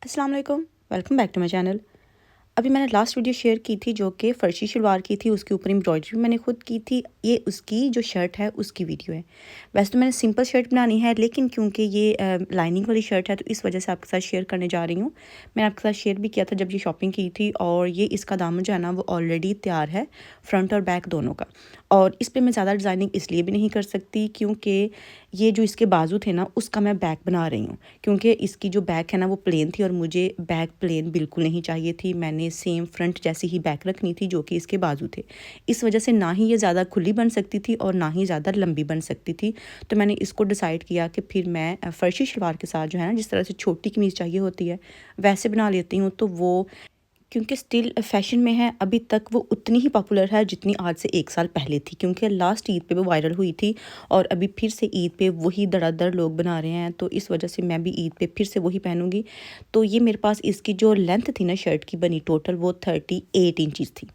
अस्सलाम वालेकुम, welcome back to my channel. अभी मैंने लास्ट वीडियो शेयर की थी जो कि फ़र्शी शलवार की थी, उसके ऊपर एम्ब्रॉयडरी मैंने खुद की थी। ये उसकी जो शर्ट है उसकी वीडियो है। वैसे तो मैंने सिंपल शर्ट बनानी है, लेकिन क्योंकि ये लाइनिंग वाली शर्ट है तो इस वजह से आपके साथ शेयर करने जा रही हूँ। मैंने आपके साथ शेयर भी किया था जब ये शॉपिंग की थी, और ये इसका दामन जो है ना वो ऑलरेडी तैयार है, फ्रंट और बैक दोनों का। और इस पर मैं ज़्यादा डिज़ाइनिंग इसलिए भी नहीं कर सकती क्योंकि ये जो इसके बाजू थे ना उसका मैं बैक बना रही हूँ, क्योंकि इसकी जो बैक है ना वो प्लेन थी और मुझे बैक प्लेन बिल्कुल नहीं चाहिए थी। मैंने सेम फ्रंट जैसी ही बैक रखनी थी जो कि इसके बाजू थे। इस वजह से ना ही ये ज़्यादा खुली बन सकती थी और ना ही ज़्यादा लंबी बन सकती थी। तो मैंने इसको डिसाइड किया कि फिर मैं फ़र्शी शलवार के साथ जो है ना, जिस तरह से छोटी कमीज़ चाहिए होती है वैसे बना लेती हूँ। तो वो क्योंकि स्टिल फैशन में है अभी तक, वो उतनी ही पॉपुलर है जितनी आज से 1 साल पहले थी, क्योंकि लास्ट ईद पे वो वायरल हुई थी और अभी फिर से ईद पे वही धड़ाधड़ लोग बना रहे हैं। तो इस वजह से मैं भी ईद पे फिर से वही पहनूंगी। तो ये मेरे पास इसकी जो लेंथ थी ना शर्ट की बनी टोटल, वो 38 इंचज़ थी।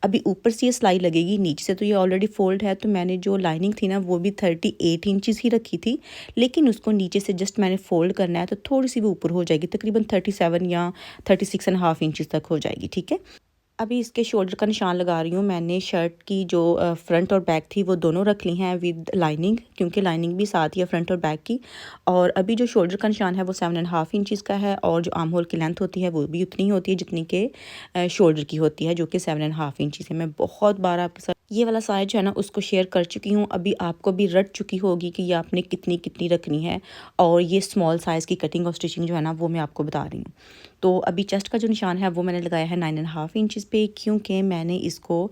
अभी ऊपर से ये सिलाई लगेगी, नीचे से तो ये ऑलरेडी फोल्ड है। तो मैंने जो लाइनिंग थी ना वो भी 38 इंचज़ ही रखी थी, लेकिन उसको नीचे से जस्ट मैंने फोल्ड करना है तो थोड़ी सी भी ऊपर हो जाएगी, तकरीबन 37 या 36.5 इंचज़ तक हो जाएगी। ठीक है। अभी इसके शोल्डर का निशान लगा रही हूँ। मैंने शर्ट की जो फ्रंट और बैक थी वो दोनों रख ली हैं विद लाइनिंग, क्योंकि लाइनिंग भी साथ ही है फ्रंट और बैक की। और अभी जो शोल्डर का निशान है वो 7.5 इंचज़ का है, और जो आर्म होल की लेंथ होती है वो भी उतनी ही होती है जितनी के शोल्डर की होती है, जो कि 7.5 इंचज़ है। मैं बहुत बार आपके साथ ये वाला साइज जो है ना उसको शेयर कर चुकी हूँ। अभी आपको भी रट चुकी होगी कि ये आपने कितनी कितनी रखनी है। और ये स्मॉल साइज़ की कटिंग और स्टिचिंग जो है ना वो मैं आपको बता रही हूँ। तो अभी चेस्ट का जो निशान है वो मैंने लगाया है 9.5 इंचज़ पे, क्योंकि मैंने इसको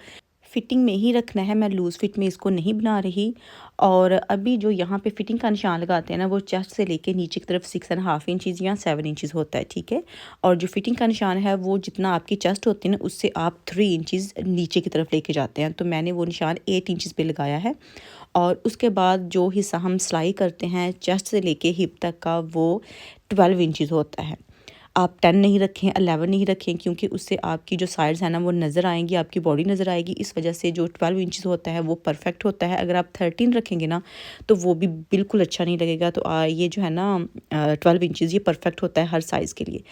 फिटिंग में ही रखना है, मैं लूज़ फिट में इसको नहीं बना रही। और अभी जो यहाँ पे फिटिंग का निशान लगाते हैं ना वो चेस्ट से लेके नीचे की तरफ 6.5 इंचज़ या 7 इंचज़ होता है। ठीक है। और जो फिटिंग का निशान है वो जितना आपकी चेस्ट होती है ना उससे आप 3 इंचज़ नीचे की तरफ लेके जाते हैं। तो मैंने वो निशान 8 इंचज़ पे लगाया है। और उसके बाद जो हिस्सा हम सिलाई करते हैं चेस्ट से लेके हिप तक का, वो 12 इंचज़ होता है। आप 10 नहीं रखें, 11 नहीं रखें, क्योंकि उससे आपकी जो साइड्स है ना वो नज़र आएंगी, आपकी बॉडी नज़र आएगी। इस वजह से जो 12 इंचज़ होता है वो परफेक्ट होता है। अगर आप 13 रखेंगे ना तो वो भी बिल्कुल अच्छा नहीं लगेगा। तो ये जो है ना 12 इंचज़ ये परफेक्ट होता है हर साइज़ के लिए।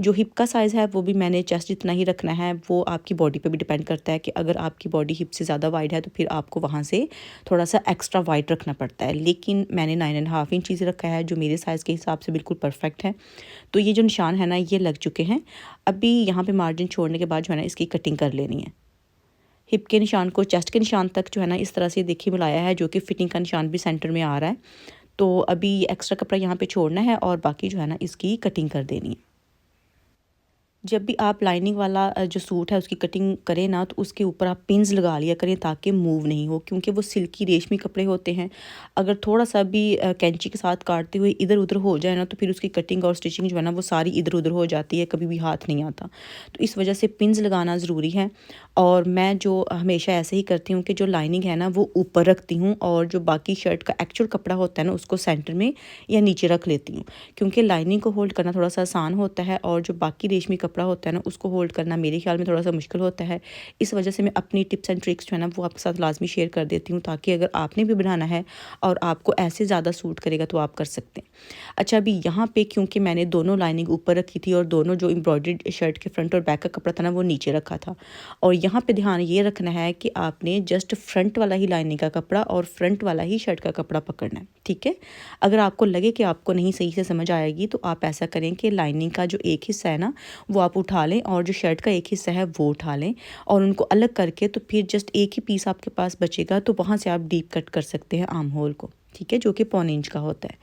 जो हिप का साइज़ है वो भी मैंने चेस्ट जितना ही रखना है। वो आपकी बॉडी पे भी डिपेंड करता है कि अगर आपकी बॉडी हिप से ज़्यादा वाइड है तो फिर आपको वहाँ से थोड़ा सा एक्स्ट्रा वाइड रखना पड़ता है, लेकिन मैंने 9.5 इंचज़ रखा है जो मेरे साइज़ के हिसाब से बिल्कुल परफेक्ट है। तो ये जो निशान है ना ये लग चुके हैं। अभी यहाँ पे मार्जिन छोड़ने के बाद जो है ना इसकी कटिंग कर लेनी है। हिप के निशान को चेस्ट के निशान तक जो है ना इस तरह से देखिए मिलाया है, जो कि फिटिंग का निशान भी सेंटर में आ रहा है। तो अभी एक्स्ट्रा कपड़ा यहाँ पे छोड़ना है और बाकी जो है ना इसकी कटिंग कर देनी है। जब भी आप लाइनिंग वाला जो सूट है उसकी कटिंग करें ना तो उसके ऊपर आप पिन्स लगा लिया करें ताकि मूव नहीं हो, क्योंकि वो सिल्की रेशमी कपड़े होते हैं। अगर थोड़ा सा भी कैंची के साथ काटते हुए इधर उधर हो जाए ना तो फिर उसकी कटिंग और स्टिचिंग जो है ना वो सारी इधर उधर हो जाती है, कभी भी हाथ नहीं आता। तो इस वजह से पिन्स लगाना ज़रूरी है। और मैं जो हमेशा ऐसे ही करती हूँ कि जो लाइनिंग है ना वो ऊपर रखती हूँ और जो बाकी शर्ट का एक्चुअल कपड़ा होता है ना उसको सेंटर में या नीचे रख लेती हूँ, क्योंकि लाइनिंग को होल्ड करना थोड़ा सा आसान होता है और जो बाकी रेशमी कपड़ा होता है ना उसको होल्ड करना मेरे ख्याल में थोड़ा सा मुश्किल होता है। इस वजह से मैं अपनी टिप्स एंड ट्रिक्स जो है ना वो आपके साथ लाजमी शेयर कर देती हूँ, ताकि अगर आपने भी बनाना है और आपको ऐसे ज़्यादा सूट करेगा तो आप कर सकते हैं। अच्छा, अभी यहाँ पे क्योंकि मैंने दोनों लाइनिंग ऊपर रखी थी और दोनों जो एम्ब्रॉयडर्ड शर्ट के फ्रंट और बैक का कपड़ा था ना वो नीचे रखा था। और यहाँ पे ध्यान ये रखना है कि आपने जस्ट फ्रंट वाला ही लाइनिंग का कपड़ा और फ्रंट वाला ही शर्ट का कपड़ा पकड़ना है। ठीक है। अगर आपको लगे कि आपको नहीं सही से समझ आएगी तो आप ऐसा करें कि लाइनिंग का जो एक हिस्सा है ना वो आप उठा लें और जो शर्ट का एक हिस्सा है वो उठा लें और उनको अलग करके तो फिर जस्ट एक ही पीस आपके पास बचेगा, तो वहाँ से आप डीप कट कर सकते हैं आर्म होल को। ठीक है, जो कि 1.25 इंच का होता है।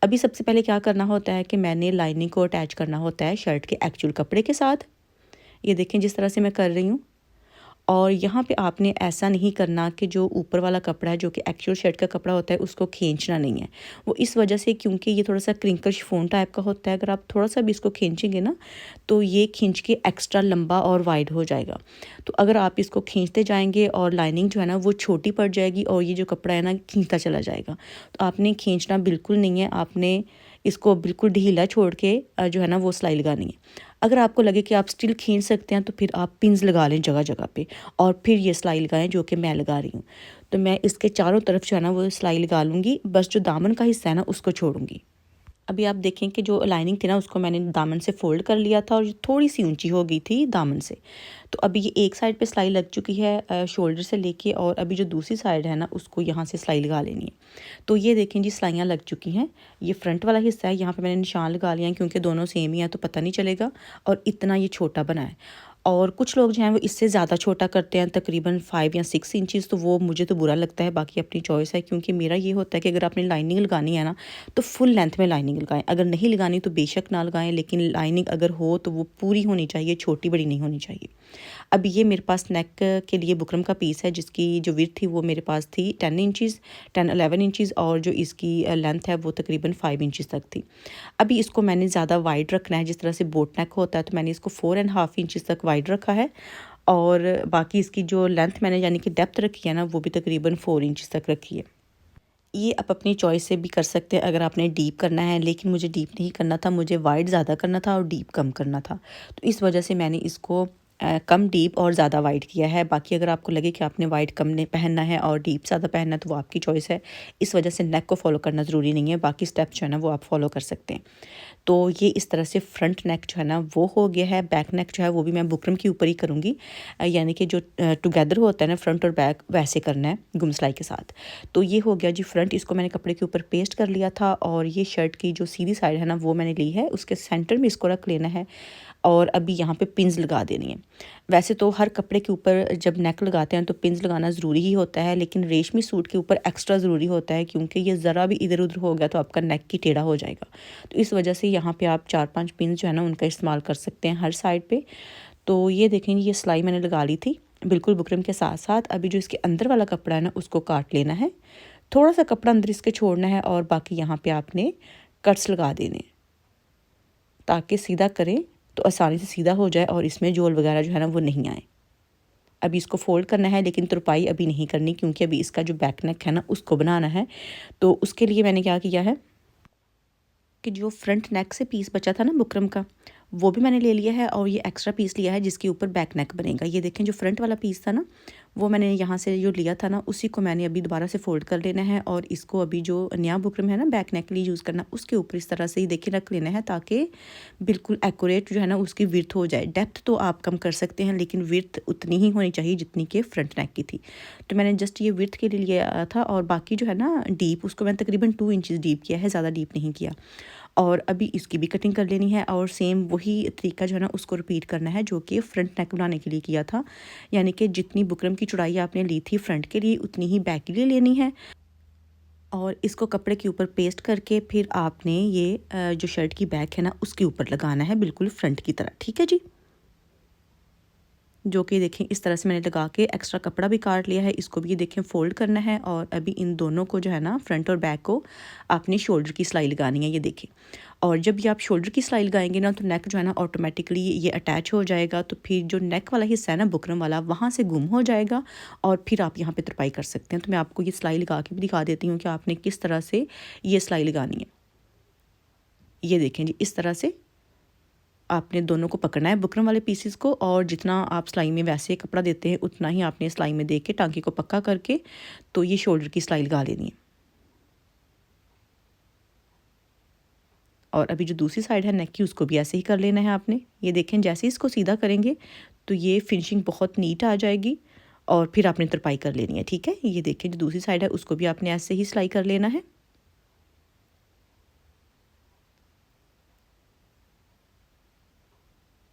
अभी सबसे पहले क्या करना होता है कि मैंने लाइनिंग को अटैच करना होता है शर्ट के एक्चुअल कपड़े के साथ। ये देखें जिस तरह से मैं कर रही हूँ। और यहाँ पे आपने ऐसा नहीं करना कि जो ऊपर वाला कपड़ा है जो कि एक्चुअल शर्ट का कपड़ा होता है उसको खींचना नहीं है। वो इस वजह से क्योंकि ये थोड़ा सा क्रिंकल शिफॉन टाइप का होता है, अगर आप थोड़ा सा भी इसको खींचेंगे ना तो ये खींच के एक्स्ट्रा लंबा और वाइड हो जाएगा। तो अगर आप इसको खींचते जाएंगे और लाइनिंग जो है ना वो छोटी पड़ जाएगी और ये जो कपड़ा है ना खींचता चला जाएगा। तो आपने खींचना बिल्कुल नहीं है, आपने इसको बिल्कुल ढीला छोड़ के जो है ना वो सिलाई लगानी है। अगर आपको लगे कि आप स्टिल खींच सकते हैं तो फिर आप पिन्स लगा लें जगह जगह पे और फिर ये सिलाई लगाएं जो कि मैं लगा रही हूँ। तो मैं इसके चारों तरफ जो है ना वो सिलाई लगा लूँगी, बस जो दामन का हिस्सा है ना उसको छोड़ूंगी। अभी आप देखें कि जो लाइनिंग थी ना उसको मैंने दामन से फ़ोल्ड कर लिया था और थोड़ी सी ऊंची हो गई थी दामन से। तो अभी ये एक साइड पे सिलाई लग चुकी है शोल्डर से लेके, और अभी जो दूसरी साइड है ना उसको यहाँ से सिलाई लगा लेनी है। तो ये देखें जी सिलाइयाँ लग चुकी हैं। ये फ्रंट वाला हिस्सा है, यहाँ पे मैंने निशान लगा लिया है क्योंकि दोनों सेम ही हैं तो पता नहीं चलेगा, और इतना ये छोटा बना है। और कुछ लोग जो हैं वो इससे ज़्यादा छोटा करते हैं, तकरीबन 5 या 6 इंचज़, तो वो मुझे तो बुरा लगता है, बाकी अपनी चॉइस है। क्योंकि मेरा ये होता है कि अगर आपने लाइनिंग लगानी है ना तो फुल लेंथ में लाइनिंग लगाएं, अगर नहीं लगानी तो बेशक ना लगाएं, लेकिन लाइनिंग अगर हो तो वो पूरी होनी चाहिए, छोटी बड़ी नहीं होनी चाहिए। अब ये मेरे पास नेक के लिए बुकरम का पीस है जिसकी जो विड्थ थी वो मेरे पास थी 10 इंचज़ 10-11 इंचज़, और जो इसकी लेंथ है वो तकरीबन 5 इंचज़ तक थी। अभी इसको मैंने ज़्यादा वाइड रखना है, जिस तरह से बोट नेक होता है, तो मैंने इसको 4.5 इंचज़ तक वाइड रखा है, और बाकी इसकी जो लेंथ मैंने यानी कि डेप्थ रखी है ना वो भी तकरीबन 4 इंचज़ तक रखी है। ये आप अपनी चॉइस से भी कर सकते हैं अगर आपने डीप करना है, लेकिन मुझे डीप नहीं करना था, मुझे वाइड ज़्यादा करना था और डीप कम करना था, तो इस वजह से मैंने इसको कम डीप और ज़्यादा वाइड किया है। बाकी अगर आपको लगे कि आपने वाइड कम ने पहनना है और डीप ज़्यादा पहनना है तो वो आपकी चॉइस है। इस वजह से नेक को फॉलो करना ज़रूरी नहीं है, बाकी स्टेप्स जो है ना वो आप फॉलो कर सकते हैं। तो ये इस तरह से फ्रंट नेक जो है ना वो हो गया है। बैक नेक जो है वो भी मैं बुकरम के ऊपर ही करूँगी, यानी कि जो टुगेदर होता है ना फ्रंट और बैक, वैसे करना है गुम सिलाई के साथ। तो ये हो गया जी फ्रंट, इसको मैंने कपड़े के ऊपर पेस्ट कर लिया था, और ये शर्ट की जो सीधी साइड है ना वो मैंने ली है, उसके सेंटर में इसको रख लेना है, और अभी यहाँ पे पिन्स लगा देनी है। वैसे तो हर कपड़े के ऊपर जब नेक लगाते हैं तो पिन्स लगाना ज़रूरी ही होता है, लेकिन रेशमी सूट के ऊपर एक्स्ट्रा ज़रूरी होता है, क्योंकि ये ज़रा भी इधर उधर हो गया तो आपका नेक की टेढ़ा हो जाएगा। तो इस वजह से यहाँ पे आप 4-5 पिन जो है ना उनका इस्तेमाल कर सकते हैं हर साइड पे। तो ये देखेंगे ये सिलाई मैंने लगा ली थी बिल्कुल बुकरम के साथ साथ। अभी जो इसके अंदर वाला कपड़ा है ना उसको काट लेना है, थोड़ा सा कपड़ा अंदर इसके छोड़ना है, और बाकी यहाँ पे आपने कट्स लगा देने ताकि सीधा करें तो आसानी से सीधा हो जाए और इसमें जोल वगैरह जो है ना वो नहीं आए। अभी इसको फोल्ड करना है, लेकिन तुरपाई अभी नहीं करनी, क्योंकि अभी इसका जो बैक नेक है ना उसको बनाना है। तो उसके लिए मैंने क्या किया है कि जो फ्रंट नेक से पीस बचा था ना बुकरम का, वो भी मैंने ले लिया है, और ये एक्स्ट्रा पीस लिया है जिसके ऊपर बैक नेक बनेगा। ये देखें जो फ्रंट वाला पीस था ना वो मैंने यहाँ से जो लिया था ना उसी को मैंने अभी दोबारा से फोल्ड कर लेना है, और इसको अभी जो नया बुकरम है ना बैक नेक के लिए यूज़ करना उसके ऊपर इस तरह से ही देखिए रख लेना है, ताकि बिल्कुल एक्यूरेट जो है ना उसकी विड्थ हो जाए। डेप्थ तो आप कम कर सकते हैं, लेकिन विड्थ उतनी ही होनी चाहिए जितनी कि फ्रंट नेक की थी। तो मैंने जस्ट ये विड्थ के लिए लिया था, और बाकी जो है ना डीप उसको मैंने तकरीबन 2 इंचज़ डीप किया है, ज़्यादा डीप नहीं किया। और अभी इसकी भी कटिंग कर लेनी है, और सेम वही तरीका जो है ना उसको रिपीट करना है जो कि फ्रंट नेक बनाने के लिए किया था। यानी कि जितनी बुकरम की चौड़ाई आपने ली थी फ्रंट के लिए उतनी ही बैक के लिए लेनी है, और इसको कपड़े के ऊपर पेस्ट करके फिर आपने ये जो शर्ट की बैक है ना उसके ऊपर लगाना है बिल्कुल फ्रंट की तरह। ठीक है जी, जो कि देखें इस तरह से मैंने लगा के एक्स्ट्रा कपड़ा भी काट लिया है, इसको भी ये देखें फोल्ड करना है, और अभी इन दोनों को जो है ना फ्रंट और बैक को आपने शोल्डर की सिलाई लगानी है, ये देखें। और जब ये आप शोल्डर की सिलाई लगाएंगे ना तो नेक जो है ना ऑटोमेटिकली ये अटैच हो जाएगा, तो फिर जो नेक वाला हिस्सा है ना बुकरम वाला वहाँ से गुम हो जाएगा, और फिर आप यहाँ पे तुरपाई कर सकते हैं। तो मैं आपको ये सिलाई लगा के भी दिखा देती हूँ कि आपने किस तरह से ये सिलाई लगानी है। ये देखें जी इस तरह से आपने दोनों को पकड़ना है बुकरम वाले पीसेस को, और जितना आप सिलाई में वैसे कपड़ा देते हैं उतना ही आपने सिलाई में दे के टांकी को पक्का करके तो ये शोल्डर की सिलाई लगा लेनी है। और अभी जो दूसरी साइड है नेक की उसको भी ऐसे ही कर लेना है आपने। ये देखें जैसे ही इसको सीधा करेंगे तो ये फिनिशिंग बहुत नीट आ जाएगी, और फिर आपने तुरपाई कर लेनी है। ठीक है, ये देखें जो दूसरी साइड है उसको भी आपने ऐसे ही सिलाई कर लेना है,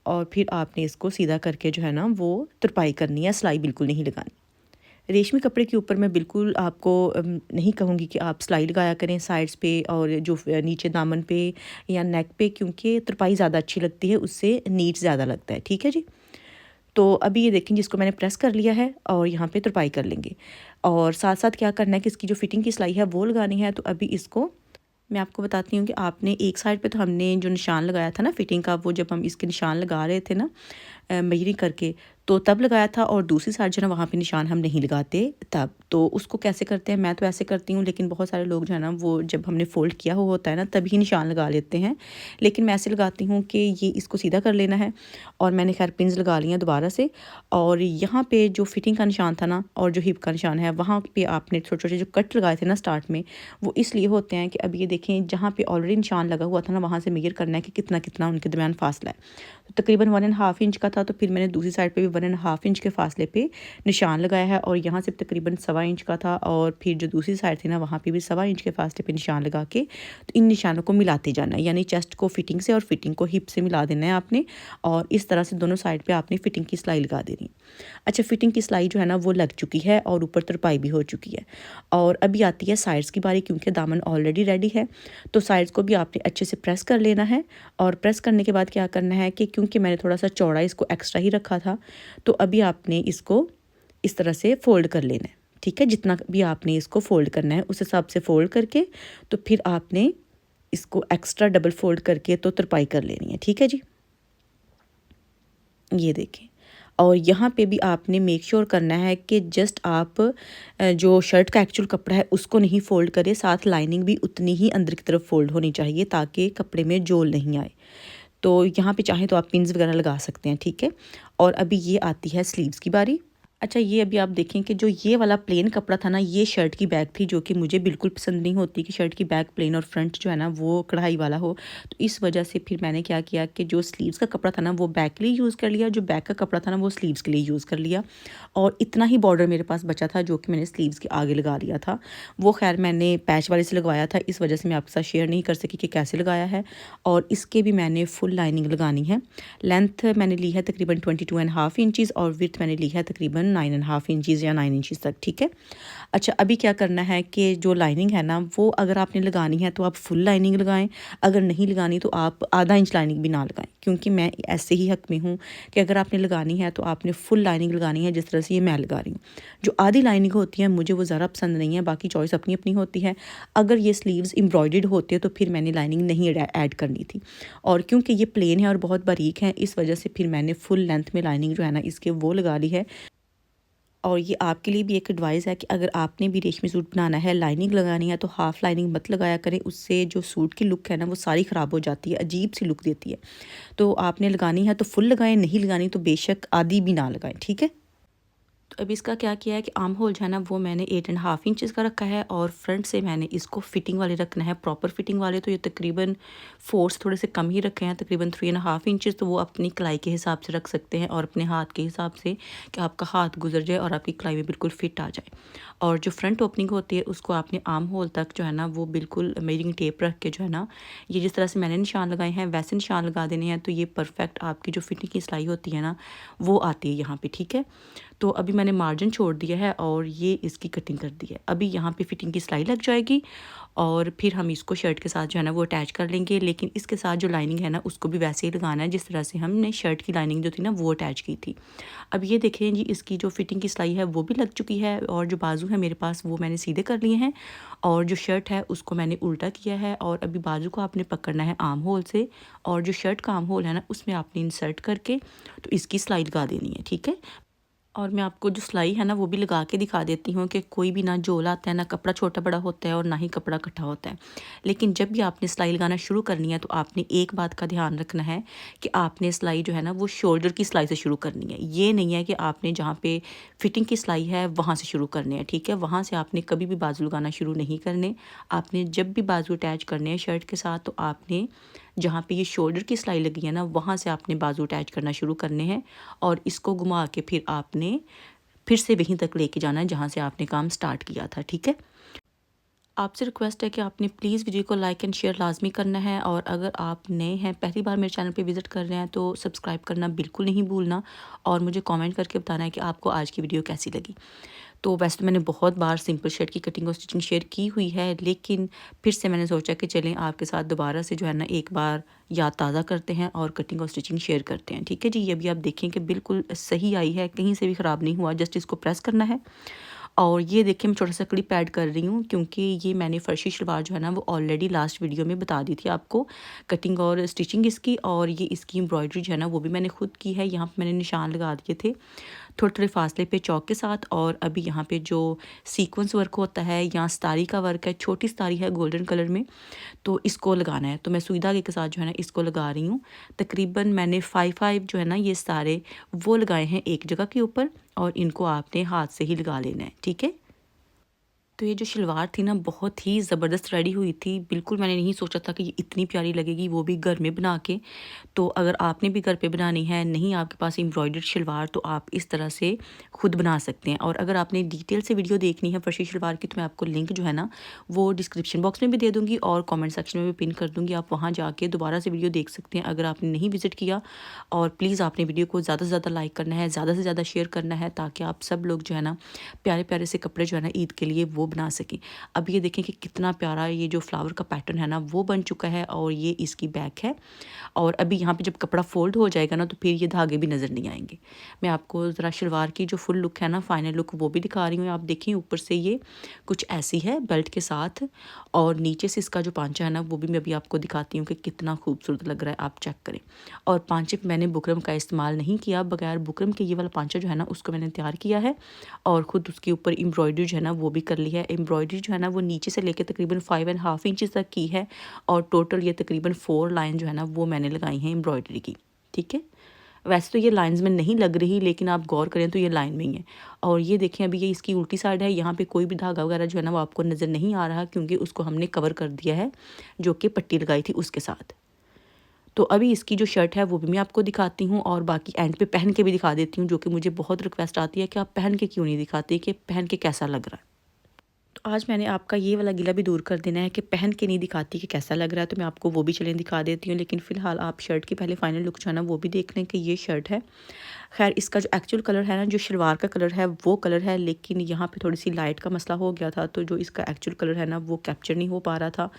और फिर आपने इसको सीधा करके जो है ना वो तुरपाई करनी है, सिलाई बिल्कुल नहीं लगानी। रेशमी कपड़े के ऊपर मैं बिल्कुल आपको नहीं कहूँगी कि आप सिलाई लगाया करें साइड्स पे और जो नीचे दामन पे या नेक पे, क्योंकि तुरपाई ज़्यादा अच्छी लगती है, उससे नीट ज़्यादा लगता है। ठीक है जी, तो अभी ये देखें जिसको मैंने प्रेस कर लिया है और यहाँ पे तुरपाई कर लेंगे, और साथ साथ क्या करना है कि इसकी जो फिटिंग की सिलाई है वो लगानी है। तो अभी इसको मैं आपको बताती हूँ कि आपने एक साइड पे तो हमने जो निशान लगाया था ना फिटिंग का, वो जब हम इसके निशान लगा रहे थे ना मेजरिंग करके, तो तब लगाया था, और दूसरी साइड जो है ना वहाँ पे निशान हम नहीं लगाते तब। तो उसको कैसे करते हैं, मैं तो ऐसे करती हूँ, लेकिन बहुत सारे लोग जो है ना वो जब हमने फ़ोल्ड किया हुआ होता है ना तभी निशान लगा लेते हैं, लेकिन मैं ऐसे लगाती हूँ कि ये इसको सीधा कर लेना है। और मैंने खैर पिन्स लगा ली हैं दोबारा से। और यहाँ पे जो फिटिंग का निशान था ना और जो हिप का निशान है, वहाँ पे आपने छोटे छोटे जो कट लगाए थे ना स्टार्ट में, वो इसलिए होते हैं कि अब ये देखें जहाँ पे ऑलरेडी निशान लगा हुआ था ना वहाँ से मेजर करना है कि कितना कितना उनके दरमियान फासला है। तो तकरीबन 1.5 इंच का था, तो फिर मैंने दूसरी साइड पे भी 1.5 इंच के फासले पे निशान लगाया है, और यहाँ से तकरीबन 1.25 इंच का था, और फिर जो दूसरी साइड थी ना वहाँ पे भी 1.25 इंच के फासले पे निशान लगा के तो इन निशानों को मिलाते जाना है, यानी चेस्ट को फिटिंग से और फिटिंग को हिप से मिला देना है आपने, और इस तरह से दोनों साइड पे आपने फिटिंग की सिलाई लगा देनी। अच्छा, फिटिंग की सिलाई जो है ना वो लग चुकी है और ऊपर तरपाई भी हो चुकी है, और अभी आती है साइड्स की बारी, क्योंकि दामन ऑलरेडी रेडी है। तो साइड्स को भी आपने अच्छे से प्रेस कर लेना है, और प्रेस करने के बाद क्या करना है कि क्योंकि मैंने थोड़ा सा चौड़ा इसको एक्स्ट्रा ही रखा था, तो अभी आपने इसको इस तरह से फ़ोल्ड कर लेना है, ठीक है। जितना भी आपने इसको फ़ोल्ड करना है उस हिसाब से फ़ोल्ड करके, तो फिर आपने इसको एक्स्ट्रा डबल फ़ोल्ड करके तो तरपाई कर लेनी है, ठीक है जी। ये देखें, और यहाँ पे भी आपने मेक श्योर करना है कि जस्ट आप जो शर्ट का एक्चुअल कपड़ा है उसको नहीं फ़ोल्ड करें, साथ लाइनिंग भी उतनी ही अंदर की तरफ फ़ोल्ड होनी चाहिए ताकि कपड़े में जोल नहीं आए। तो यहाँ पे चाहें तो आप पिन्स वगैरह लगा सकते हैं, ठीक है। और अभी ये आती है स्लीव्स की बारी। अच्छा, ये अभी आप देखें कि जो ये वाला प्लेन कपड़ा था ना, ये शर्ट की बैक थी, जो कि मुझे बिल्कुल पसंद नहीं होती कि शर्ट की बैक प्लेन और फ्रंट जो है ना वो कढ़ाई वाला हो। तो इस वजह से फिर मैंने क्या किया कि जो स्लीव्स का कपड़ा था ना वो बैक के लिए यूज़ कर लिया, जो बैक का कपड़ा था ना वो स्लीव्स के लिए यूज़ कर लिया, और इतना ही बॉर्डर मेरे पास बचा था जो कि मैंने स्लीव्स के आगे लगा लिया था। वो खैर मैंने पैच वाले से लगवाया था, इस वजह से मैं आपके साथ शेयर नहीं कर सकी कि कैसे लगाया है। और इसके भी मैंने फुल लाइनिंग लगानी है। लेंथ मैंने ली है तकरीबन 22.5 इंचज़, और विड्थ मैंने ली है तकरीबन 9.5 इंचज़ या 9 इंचज़ तक, ठीक है। अच्छा, अभी क्या करना है कि जो लाइनिंग है ना वो अगर आपने लगानी है तो आप फुल लाइनिंग लगाएं, अगर नहीं लगानी तो आप आधा इंच लाइनिंग भी ना लगाएं, क्योंकि मैं ऐसे ही हक में हूँ कि अगर आपने लगानी है तो आपने फुल लाइनिंग लगानी है, जिस तरह से ये मैं लगा रही हूँ। जो आधी लाइनिंग होती है मुझे वो ज़रा पसंद नहीं है, बाकी चॉइस अपनी अपनी होती है। अगर ये स्लीव्स एम्ब्रॉयडर्ड होते तो फिर मैंने लाइनिंग नहीं ऐड करनी थी, और क्योंकि ये प्लेन है और बहुत बारीक है, इस वजह से फिर मैंने फुल लेंथ में लाइनिंग जो है ना इसके वो लगा ली है। और ये आपके लिए भी एक एडवाइस है कि अगर आपने भी रेशमी सूट बनाना है, लाइनिंग लगानी है, तो हाफ़ लाइनिंग मत लगाया करें, उससे जो सूट की लुक है ना वो सारी ख़राब हो जाती है, अजीब सी लुक देती है। तो आपने लगानी है तो फुल लगाएं, नहीं लगानी तो बेशक आधी भी ना लगाएं, ठीक है। तो अब इसका क्या किया है कि आर्म होल जो है ना वो मैंने 8.5 इंचज़ का रखा है, और फ्रंट से मैंने इसको फिटिंग वाले रखना है, प्रॉपर फिटिंग वाले। तो ये तकरीबन 4 से थोड़े से कम ही रखे हैं, तकरीबन 3.5 इंचज़। तो वो अपनी कलाई के हिसाब से रख सकते हैं, और अपने हाथ के हिसाब से कि आपका हाथ गुजर जाए और आपकी कलाई में बिल्कुल फिट आ जाए। और जो फ्रंट ओपनिंग होती है उसको आपने आर्म होल तक जो है ना वो बिल्कुल मेजरिंग टेप रख के जो है ना, ये जिस तरह से मैंने निशान लगाए हैं वैसे निशान लगा देने हैं, तो ये परफेक्ट आपकी जो फिटिंग की सिलाई होती है ना वो आती है यहाँ पे, ठीक है। तो अभी मैंने मार्जिन छोड़ दिया है और ये इसकी कटिंग कर दी है। अभी यहाँ पे फिटिंग की सिलाई लग जाएगी, और फिर हम इसको शर्ट के साथ जो है ना वो अटैच कर लेंगे, लेकिन इसके साथ जो लाइनिंग है ना उसको भी वैसे ही लगाना है जिस तरह से हमने शर्ट की लाइनिंग जो थी ना वो अटैच की थी। अब ये देखें जी, इसकी जो फिटिंग की सिलाई है वो भी लग चुकी है, और जो बाजू है मेरे पास वो मैंने सीधे कर लिए हैं, और जो शर्ट है उसको मैंने उल्टा किया है। और अभी बाजू को आपने पकड़ना है आर्म होल से, और जो शर्ट का आर्म होल है ना उसमें आपने इंसर्ट करके तो इसकी सिलाई लगा देनी है, ठीक है। और मैं आपको जो सिलाई है ना वो भी लगा के दिखा देती हूँ कि कोई भी ना झोल आता है, ना कपड़ा छोटा बड़ा होता है, और ना ही कपड़ा इकट्ठा होता है। लेकिन जब भी आपने सिलाई लगाना शुरू करनी है तो आपने एक बात का ध्यान रखना है कि आपने सिलाई जो है ना वो शोल्डर की सिलाई से शुरू करनी है। ये नहीं है कि आपने जहाँ पे फिटिंग की सिलाई है वहाँ से शुरू करनी है, ठीक है। वहाँ से आपने कभी भी बाजू लगाना शुरू नहीं करने। आपने जब भी बाजू अटैच करने हैं शर्ट के साथ तो आपने जहाँ पे ये शोल्डर की सिलाई लगी है ना वहाँ से आपने बाजू अटैच करना शुरू करने हैं, और इसको घुमा के फिर आपने फिर से वहीं तक लेके जाना है जहाँ से आपने काम स्टार्ट किया था, ठीक है। आपसे रिक्वेस्ट है कि आपने प्लीज़ वीडियो को लाइक एंड शेयर लाजमी करना है, और अगर आप नए हैं, पहली बार मेरे चैनल पे विज़िट कर रहे हैं, तो सब्सक्राइब करना बिल्कुल नहीं भूलना, और मुझे कमेंट करके बताना है कि आपको आज की वीडियो कैसी लगी। तो वैसे तो मैंने बहुत बार सिंपल शर्ट की कटिंग और स्टिचिंग शेयर की हुई है, लेकिन फिर से मैंने सोचा कि चलें आपके साथ दोबारा से जो है ना एक बार याद ताज़ा करते हैं और कटिंग और स्टिचिंग शेयर करते हैं, ठीक है जी। ये अभी आप देखें कि बिल्कुल सही आई है, कहीं से भी ख़राब नहीं हुआ, जस्ट इसको प्रेस करना है, और ये देखिए मैं छोटा सा क्लिप ऐड कर रही हूँ क्योंकि ये मैंने फर्शी शलवार जो है ना वो ऑलरेडी लास्ट वीडियो में बता दी थी आपको, कटिंग और स्टिचिंग इसकी। और ये इसकी एम्ब्रॉयडरी जो है ना वो भी मैंने खुद की है। यहाँ पे मैंने निशान लगा दिए थे थोड़े थोड़े फासले पे चौक के साथ। और अभी यहाँ पे जो सीक्वेंस वर्क होता है या सितारी का वर्क है, छोटी सितारी है गोल्डन कलर में, तो इसको लगाना है। तो मैं सुई धागे के साथ जो है ना इसको लगा रही हूँ। तकरीबन मैंने 5 जो है ना ये सारे वो लगाए हैं एक जगह के ऊपर, और इनको आपने हाथ से ही लगा लेना है, ठीक है। तो ये जो शलवार थी ना बहुत ही ज़बरदस्त रेडी हुई थी। बिल्कुल मैंने नहीं सोचा था कि ये इतनी प्यारी लगेगी, वो भी घर में बना के। तो अगर आपने भी घर पे बनानी है, नहीं आपके पास एम्ब्रॉयडर्ड शलवार, तो आप इस तरह से खुद बना सकते हैं। और अगर आपने डिटेल से वीडियो देखनी है फर्शी शलवार की, तो मैं आपको लिंक जो है ना वो डिस्क्रिप्शन बॉक्स में भी दे दूँगी और कॉमेंट सेक्शन में भी पिन कर दूँगी। आप वहाँ जाके दोबारा से वीडियो देख सकते हैं अगर आपने नहीं विज़िट किया। और प्लीज़ आपने वीडियो को ज़्यादा से ज़्यादा लाइक करना है, ज़्यादा से ज़्यादा शेयर करना है, ताकि आप सब लोग जो है ना प्यारे प्यारे से कपड़े जो है ना ईद के लिए वो बना सकें। अब ये देखें कि कितना प्यारा ये जो फ्लावर का पैटर्न है ना वो बन चुका है, और ये इसकी बैक है। और अभी यहाँ पे जब कपड़ा फोल्ड हो जाएगा ना तो फिर ये धागे भी नज़र नहीं आएंगे। मैं आपको ज़रा शलवार की जो फुल लुक है ना, फाइनल लुक, वो भी दिखा रही हूँ। आप देखिए ऊपर से ये कुछ ऐसी है बेल्ट के साथ, और नीचे से इसका जो पांचा है ना वो भी मैं अभी आपको दिखाती हूँ कि कितना खूबसूरत लग रहा है, आप चेक करें। और पांचे पे मैंने बुकरम का इस्तेमाल नहीं किया, बगैर बुकरम के ये वाला पांचा जो है ना उसको मैंने तैयार किया है। और ख़ुद उसके ऊपर एम्ब्रॉयडरी जो है ना वो भी कर ली है। एम्ब्रॉयडरी जो है ना वो नीचे से लेकर तकरीबन 5.5 इंचज़ तक की है, और टोटल ये तकरीबन 4 लाइन जो है ना वो मैंने लगाई हैं एम्ब्रॉयडरी की, ठीक है। वैसे तो ये लाइंस में नहीं लग रही, लेकिन आप गौर करें तो ये लाइन में ही है। और ये देखें अभी ये इसकी उल्टी साइड है, यहाँ पे कोई भी धागा वगैरह जो है ना वो आपको नज़र नहीं आ रहा, क्योंकि उसको हमने कवर कर दिया है जो कि पट्टी लगाई थी उसके साथ। तो अभी इसकी जो शर्ट है वो भी मैं आपको दिखाती हूँ, और बाकी एंड पे पहन के भी दिखा देती हूँ, जो कि मुझे बहुत रिक्वेस्ट आती है कि आप पहन के क्यों नहीं दिखाते, कि पहन के कैसा लग रहा है। तो आज मैंने आपका ये वाला गिला भी दूर कर देना है कि पहन के नहीं दिखाती कि कैसा लग रहा है, तो मैं आपको वो भी चलें दिखा देती हूँ। लेकिन फ़िलहाल आप शर्ट की पहले फाइनल लुक जो है ना वो भी देख लें कि ये शर्ट है। खैर इसका जो एक्चुअल कलर है ना, जो शलवार का कलर है वो कलर है, लेकिन यहाँ पे थोड़ी सी लाइट का मसला हो गया था, तो जो इसका एक्चुअल कलर है ना वो कैप्चर नहीं हो पा रहा था।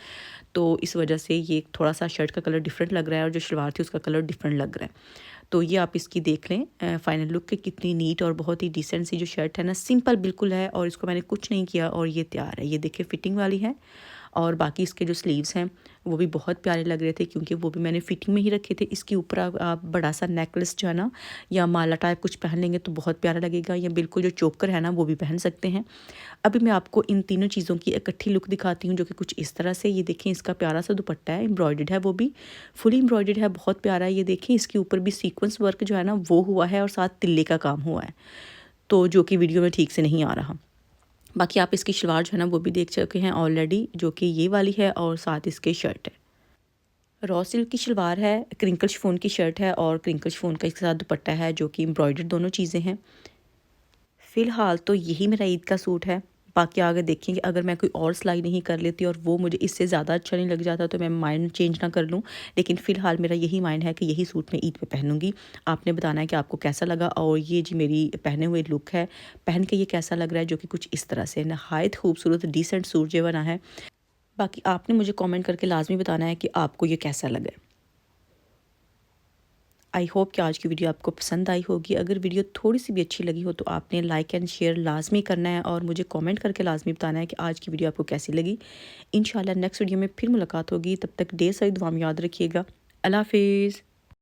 तो इस वजह से ये थोड़ा सा शर्ट का कलर डिफरेंट लग रहा है, और जो शलवार थी उसका कलर डिफरेंट लग रहा है। तो ये आप इसकी देख लें फाइनल लुक के, कितनी नीट और बहुत ही डिसेंट सी जो शर्ट है ना, सिंपल बिल्कुल है, और इसको मैंने कुछ नहीं किया और ये तैयार है। ये देखिए फिटिंग वाली है, और बाकी इसके जो स्लीव्स हैं वो भी बहुत प्यारे लग रहे थे, क्योंकि वो भी मैंने फिटिंग में ही रखे थे। इसके ऊपर आप बड़ा सा नेकलेस जो है ना या माला टाइप कुछ पहन लेंगे तो बहुत प्यारा लगेगा, या बिल्कुल जो चोकर है ना वो भी पहन सकते हैं। अभी मैं आपको इन तीनों चीज़ों की इकट्ठी लुक दिखाती हूँ, जो कि कुछ इस तरह से। ये देखें इसका प्यारा सा दुपट्टा है, एम्ब्रॉयडर्ड है, वो भी फुली एम्ब्रॉयडर्ड है, बहुत प्यारा है। ये देखें इसके ऊपर भी सीक्वेंस वर्क जो है ना वो हुआ है, और साथ तिल्ले का काम हुआ है, तो जो कि वीडियो में ठीक से नहीं आ रहा। बाकी आप इसकी शलवार जो है ना वो भी देख चुके हैं ऑलरेडी, जो कि ये वाली है, और साथ इसके शर्ट है। रॉ सिल्क की शलवार है, क्रिंकल शिफॉन की शर्ट है, और क्रिंकल शिफॉन का इसके साथ दुपट्टा है, जो कि एम्ब्रॉयडर्ड दोनों चीज़ें हैं। फ़िलहाल तो यही मेरा ईद का सूट है। बाकी आगे देखेंगे, अगर मैं कोई और सिलाई नहीं कर लेती और वो मुझे इससे ज़्यादा अच्छा नहीं लग जाता, तो मैं माइंड चेंज ना कर लूँ। लेकिन फ़िलहाल मेरा यही माइंड है कि यही सूट मैं ईद पे पहनूँगी। आपने बताना है कि आपको कैसा लगा, और ये जी मेरी पहने हुए लुक है, पहन के ये कैसा लग रहा है, जो कि कुछ इस तरह से नहायत खूबसूरत डिसेंट सूट जो बना है। बाकी आपने मुझे कमेंट करके लाज़मी बताना है कि आपको ये कैसा लगा। आई होप कि आज की वीडियो आपको पसंद आई होगी। अगर वीडियो थोड़ी सी भी अच्छी लगी हो तो आपने लाइक एंड शेयर लाजमी करना है, और मुझे कमेंट करके लाजमी बताना है कि आज की वीडियो आपको कैसी लगी। इंशाल्लाह नेक्स्ट वीडियो में फिर मुलाकात होगी, तब तक ढेर सारी दुआ में याद रखिएगा। अल्लाह हाफिज़।